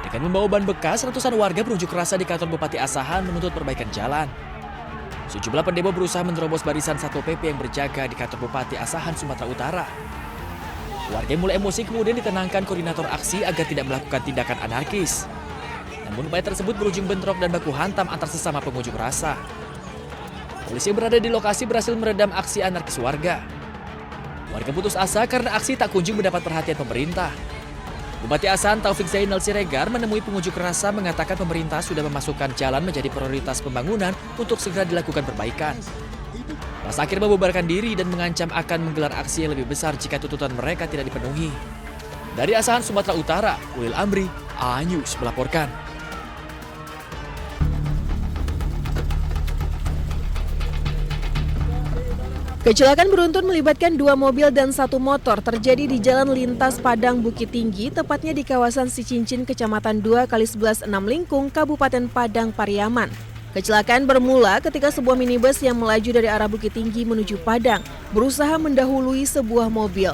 Dengan membawa ban bekas, ratusan warga berunjuk rasa di kantor Bupati Asahan menuntut perbaikan jalan. Sejumlah pendemo berusaha menerobos barisan Satpol PP yang berjaga di kantor Bupati Asahan, Sumatera Utara. Warga yang mulai emosi kemudian ditenangkan koordinator aksi agar tidak melakukan tindakan anarkis. Namun upaya tersebut berujung bentrok dan baku hantam antar sesama pengunjuk rasa. Polisi yang berada di lokasi berhasil meredam aksi anarkis warga. Warga putus asa karena aksi tak kunjung mendapat perhatian pemerintah. Bupati Asahan Taufik Zainal Siregar menemui pengunjuk rasa mengatakan pemerintah sudah memasukkan jalan menjadi prioritas pembangunan untuk segera dilakukan perbaikan. Masa akhir membubarkan diri dan mengancam akan menggelar aksi yang lebih besar jika tuntutan mereka tidak dipenuhi. Dari Asahan, Sumatera Utara, Ulil Amri, A-News melaporkan. Kecelakaan beruntun melibatkan 2 mobil dan 1 motor terjadi di Jalan Lintas Padang Bukit Tinggi, tepatnya di kawasan Sicincin, Kecamatan 2x11 6 Lingkung, Kabupaten Padang Pariaman. Kecelakaan bermula ketika sebuah minibus yang melaju dari arah Bukit Tinggi menuju Padang berusaha mendahului sebuah mobil.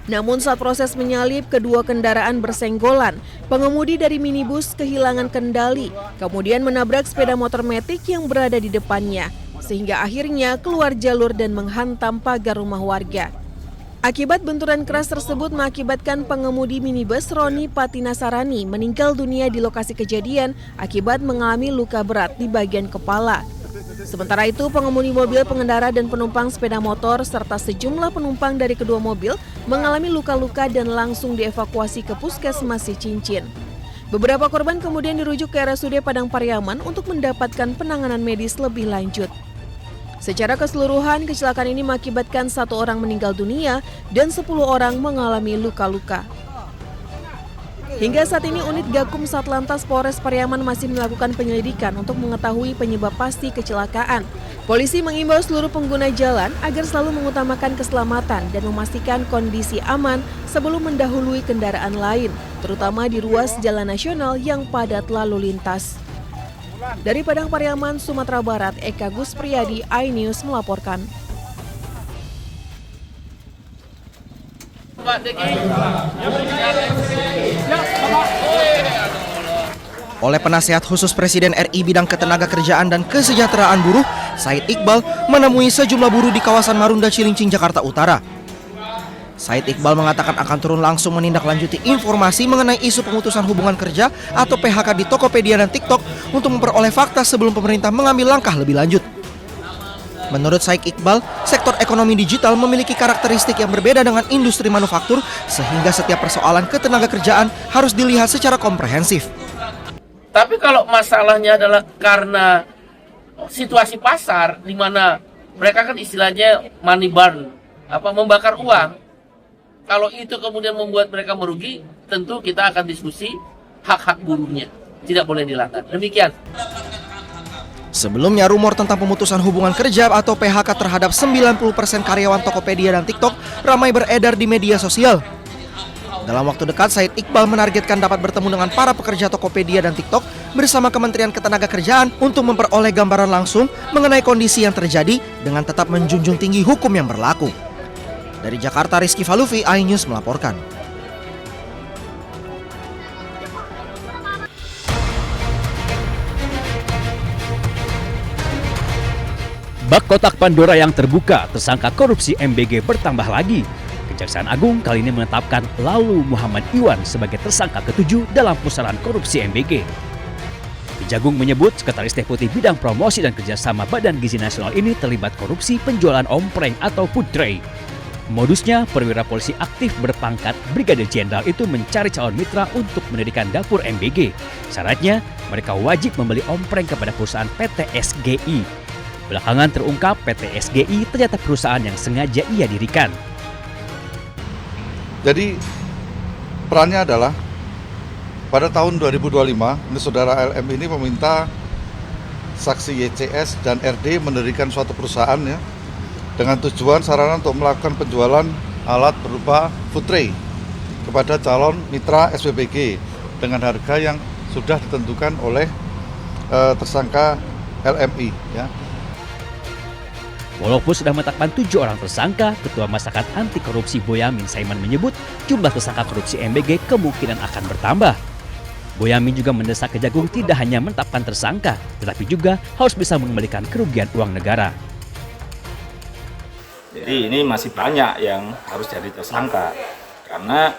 Namun saat proses menyalip, kedua kendaraan bersenggolan. Pengemudi dari minibus kehilangan kendali, kemudian menabrak sepeda motor metik yang berada di depannya, sehingga akhirnya keluar jalur dan menghantam pagar rumah warga. Akibat benturan keras tersebut mengakibatkan pengemudi minibus Roni Patinasarani meninggal dunia di lokasi kejadian akibat mengalami luka berat di bagian kepala. Sementara itu, pengemudi mobil, pengendara dan penumpang sepeda motor serta sejumlah penumpang dari kedua mobil mengalami luka-luka dan langsung dievakuasi ke Puskesmas Sicincin. Beberapa korban kemudian dirujuk ke RSUD Padang Pariaman untuk mendapatkan penanganan medis lebih lanjut. Secara keseluruhan, kecelakaan ini mengakibatkan 1 orang meninggal dunia dan 10 orang mengalami luka-luka. Hingga saat ini unit Gakum Satlantas Polres Pariaman masih melakukan penyelidikan untuk mengetahui penyebab pasti kecelakaan. Polisi mengimbau seluruh pengguna jalan agar selalu mengutamakan keselamatan dan memastikan kondisi aman sebelum mendahului kendaraan lain, terutama di ruas jalan nasional yang padat lalu lintas. Dari Padang Pariaman, Sumatera Barat, Eka Gus Priyadi, iNews melaporkan. Oleh Penasihat Khusus Presiden RI Bidang Ketenagakerjaan dan Kesejahteraan Buruh, Said Iqbal menemui sejumlah buruh di kawasan Marunda Cilincing, Jakarta Utara. Said Iqbal mengatakan akan turun langsung menindaklanjuti informasi mengenai isu pemutusan hubungan kerja atau PHK di Tokopedia dan TikTok untuk memperoleh fakta sebelum pemerintah mengambil langkah lebih lanjut. Menurut Said Iqbal, sektor ekonomi digital memiliki karakteristik yang berbeda dengan industri manufaktur sehingga setiap persoalan ketenagakerjaan harus dilihat secara komprehensif. Tapi kalau masalahnya adalah karena situasi pasar di mana mereka kan istilahnya money burn, membakar uang. Kalau itu kemudian membuat mereka merugi, tentu kita akan diskusi hak-hak buruhnya. Tidak boleh dilanggar. Demikian. Sebelumnya, rumor tentang pemutusan hubungan kerja atau PHK terhadap 90% karyawan Tokopedia dan TikTok ramai beredar di media sosial. Dalam waktu dekat, Said Iqbal menargetkan dapat bertemu dengan para pekerja Tokopedia dan TikTok bersama Kementerian Ketenagakerjaan untuk memperoleh gambaran langsung mengenai kondisi yang terjadi dengan tetap menjunjung tinggi hukum yang berlaku. Dari Jakarta, Rizky Falufi, iNews melaporkan. Bak kotak Pandora yang terbuka, tersangka korupsi MBG bertambah lagi. Kejaksaan Agung kali ini menetapkan Lalu Muhammad Iwan sebagai tersangka ke-7 dalam pusaran korupsi MBG. Kejagung menyebut Sekretaris Deputi Bidang Promosi dan Kerjasama Badan Gizi Nasional ini terlibat korupsi penjualan ompreng atau food tray. Modusnya, perwira polisi aktif berpangkat Brigadir Jenderal itu mencari calon mitra untuk mendirikan dapur MBG. Syaratnya, mereka wajib membeli ompreng kepada perusahaan PT SGI. Belakangan terungkap PT SGI ternyata perusahaan yang sengaja ia dirikan. Jadi perannya adalah pada tahun 2025, saudara LM ini meminta saksi YCS dan RD mendirikan suatu perusahaan ya, dengan tujuan sarana untuk melakukan penjualan alat berupa food tray kepada calon mitra SPBG dengan harga yang sudah ditentukan oleh tersangka LMI ya. Walaupun sudah menetapkan 7 orang tersangka, Ketua Masyarakat Anti Korupsi Boyamin Saiman menyebut jumlah tersangka korupsi MBG kemungkinan akan bertambah. Boyamin juga mendesak Kejagung tidak hanya menetapkan tersangka, tetapi juga harus bisa mengembalikan kerugian uang negara. Jadi ini masih banyak yang harus jadi tersangka, karena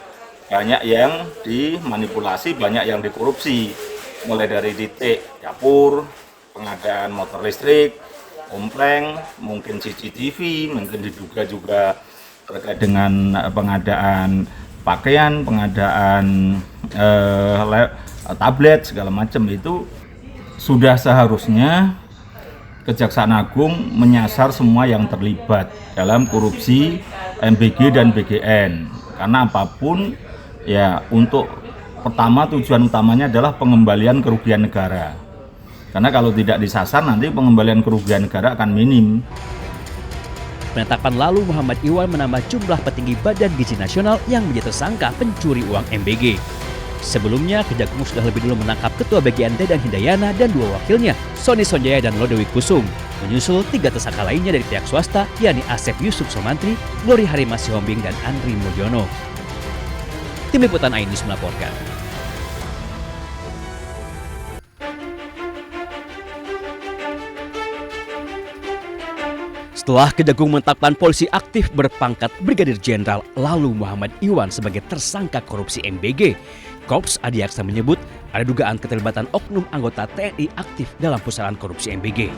banyak yang dimanipulasi, banyak yang dikorupsi, mulai dari titik dapur, pengadaan motor listrik, kompleng, mungkin CCTV, mungkin diduga juga terkait dengan pengadaan pakaian, pengadaan tablet, segala macam. Itu sudah seharusnya Kejaksaan Agung menyasar semua yang terlibat dalam korupsi MBG dan BGN. Karena apapun, ya untuk pertama tujuan utamanya adalah pengembalian kerugian negara. Karena kalau tidak disasar nanti pengembalian kerugian negara akan minim. Penetapan lalu Muhammad Iwan menambah jumlah petinggi Badan Gizi Nasional yang menjadi tersangka pencuri uang MBG. Sebelumnya, Kejagung sudah lebih dulu menangkap Ketua BGN Dedan Hindayana dan 2 wakilnya, Sony Sonjaya dan Lodewijk Kusum. Menyusul 3 tersangka lainnya dari pihak swasta, yakni Asep Yusuf Somantri, Glory Harima Sihombing, dan Andri Mulyono. Tim Liputan Ainus melaporkan. Setelah Kejagung menetapkan polisi aktif berpangkat Brigadir Jenderal lalu Muhammad Iwan sebagai tersangka korupsi MBG, Korps Adiaksa menyebut ada dugaan keterlibatan oknum anggota TNI aktif dalam pusaran korupsi MBG.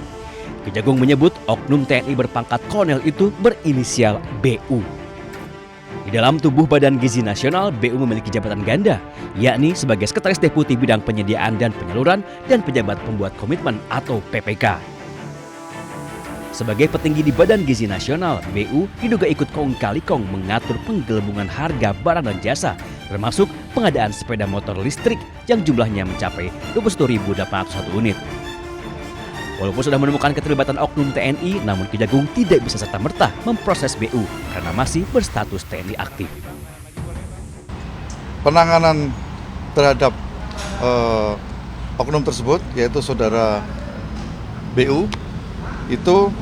Kejagung menyebut oknum TNI berpangkat kolonel itu berinisial BU. Di dalam tubuh Badan Gizi Nasional, BU memiliki jabatan ganda, yakni sebagai Sekretaris Deputi Bidang Penyediaan dan Penyaluran dan Pejabat Pembuat Komitmen atau PPK. Sebagai petinggi di Badan Gizi Nasional, BU diduga ikut kong-kali kong mengatur penggelembungan harga barang dan jasa, termasuk pengadaan sepeda motor listrik yang jumlahnya mencapai 21.801 unit. Walaupun sudah menemukan keterlibatan oknum TNI, namun Kejagung tidak bisa serta-merta memproses BU karena masih berstatus TNI aktif. Penanganan terhadap oknum tersebut, yaitu saudara BU, itu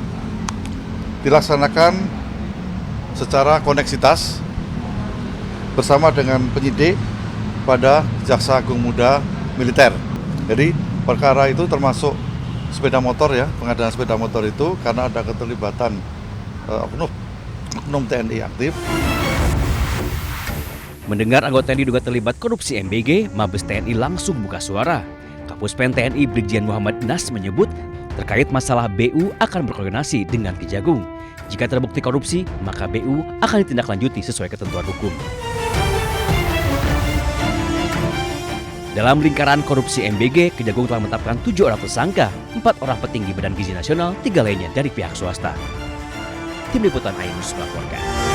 dilaksanakan secara koneksitas bersama dengan penyidik pada Jaksa Agung Muda Militer. Jadi perkara itu termasuk sepeda motor ya, pengadaan sepeda motor itu karena ada keterlibatan oknum TNI aktif. Mendengar anggota yang diduga terlibat korupsi MBG, Mabes TNI langsung buka suara. Kapuspen TNI Brigjen Muhammad Nas menyebut terkait masalah BU akan berkoordinasi dengan Kejagung. Jika terbukti korupsi, maka BU akan ditindaklanjuti sesuai ketentuan hukum. Dalam lingkaran korupsi MBG, Kejagung telah menetapkan 7 orang tersangka, 4 orang petinggi Badan Gizi Nasional, 3 lainnya dari pihak swasta. Tim Liputan Ainus melaporkan.